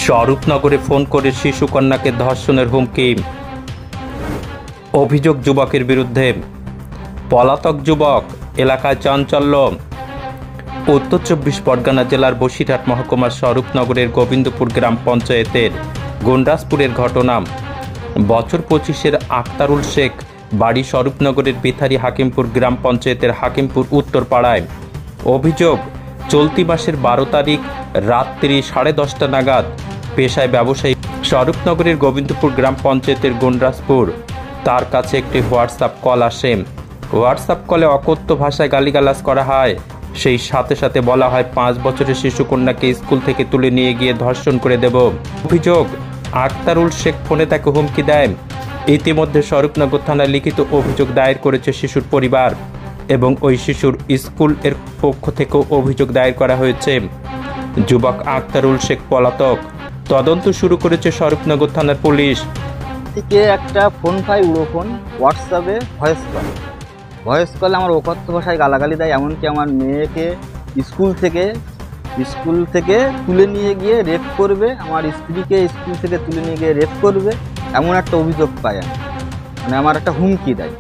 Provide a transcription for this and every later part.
স্বরূপনগরে phone করে শিশুকন্যাকে ধর্ষণের হুমকি। অভিযোগ যুবকের বিরুদ্ধে। পলাতক যুবক, এলাকায় চাঞ্চল্য। উত্তর 24 পরগনা জেলার বসিরহাট মহকুমার স্বরূপনগরের গোবিন্দপুর গ্রাম পঞ্চায়েতের গুন্ডাসপুরের ঘটনা। বছর 25-এর আক্তারুল শেখ, বাড়ি স্বরূপনগরের বেথারি হাকিমপুর গ্রাম পঞ্চায়েতের হাকিমপুর উত্তর পাড়ায়। অভিযোগ, চলতি মাসের 12 তারিখ রাত্রি 10:30 নাগাদ পেশায় ব্যবসায়ী, স্বরূপনগরের গোবিন্দপুর গ্রাম পঞ্চায়েতের গুন্ডাসপুর, তার কাছে একটি হোয়াটসঅ্যাপ কল আসে। হোয়াটসঅ্যাপ কলে অকথ্য ভাষায় গালিগালাজ করা হয়। সেই সাথে সাথে বলা হয় 5 বছরের শিশুকন্যাকে স্কুল থেকে তুলে নিয়ে গিয়ে ধর্ষণ করে দেব। অভিযোগ, আক্তারুল শেখ ফোনে তাকে হুমকি দেয়। ইতিমধ্যে স্বরূপনগর থানায় লিখিত অভিযোগ দায়ের করেছে শিশুর পরিবার এবং ওই শিশুর স্কুল এর পক্ষ থেকেও অভিযোগ দায়ের করা হয়েছে। যুবক আক্তারুল শেখ পলাতক। তদন্ত শুরু করেছে স্বরূপনগর থানার পুলিশ। থেকে একটা ফোন পাই, উড়ো ফোন, হোয়াটসঅ্যাপে ভয়েস কলে আমার অকথ্য ভাষায় গালাগালি দেয়। এমনকি আমার মেয়েকে স্কুল থেকে তুলে নিয়ে গিয়ে রেপ করবে, আমার স্ত্রীকে স্কুল থেকে তুলে নিয়ে গিয়ে রেপ করবে, এমন একটা অভিযোগ পাই আমি। মানে আমার একটা হুমকি দেয়।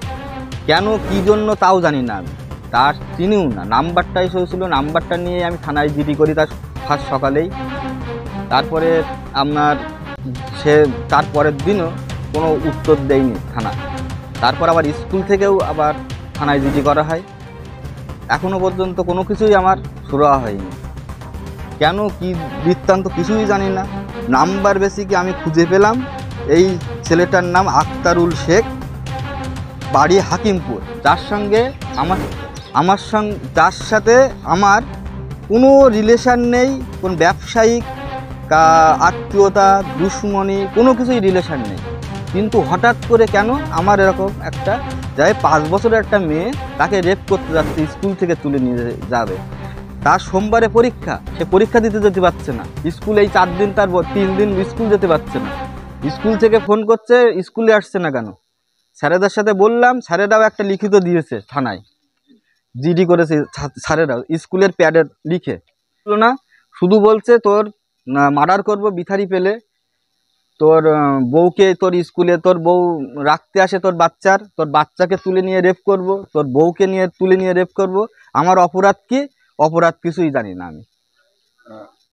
কেন, কী জন্য তাও জানি না, আমি তার চিনিও না। নাম্বারটাই হয়েছিল, নাম্বারটা নিয়ে আমি থানায় জিডি করি তার ফার্স্ট সকালেই। তারপরে আপনার তার পরের দিনও কোনো উত্তর দেয়নি থানা। তারপর আবার স্কুল থেকেও আবার থানায় জিডি করা হয়। এখনও পর্যন্ত কোনো কিছুই আমার শুরু হয়নি। কেন, কি বৃত্তান্ত কিছুই জানি না। নাম্বার বেসিকে আমি খুঁজে পেলাম, এই ছেলেটার নাম আক্তারুল শেখ, বাড়ি হাকিমপুর, যার সাথে আমার কোনো রিলেশান নেই, কোনো ব্যবসায়িক আত্মীয়তা, দুশ্মনী, কোনো কিছুই রিলেশান নেই। কিন্তু হঠাৎ করে কেন আমার এরকম একটা 5 বছরের একটা মেয়ে, তাকে রেপ করতে যাচ্ছে, স্কুল থেকে তুলে নিয়ে যাবে। তার সোমবারে পরীক্ষা, সে পরীক্ষা দিতে যেতে পারছে না স্কুলে। এই 4 দিন, তার 3 দিন স্কুল যেতে পারছে না। স্কুল থেকে ফোন করছে, স্কুলে আসছে না কেন। স্যারেদের সাথে বললাম, স্যারেরাও একটা লিখিত দিয়েছে, থানায় জিডি করেছে স্যারেরাও, স্কুলের প্যাডে লিখে না। শুধু বলছে তোর মার্ডার করবো বিথারি পেলে, তোর বউকে তোর স্কুলে তোর বউ রাখতে আসে, তোর বাচ্চাকে তুলে নিয়ে রেপ করব, তোর বউকে তুলে নিয়ে রেপ করব। আমার অপরাধ কি? অপরাধ কিছুই জানি না আমি।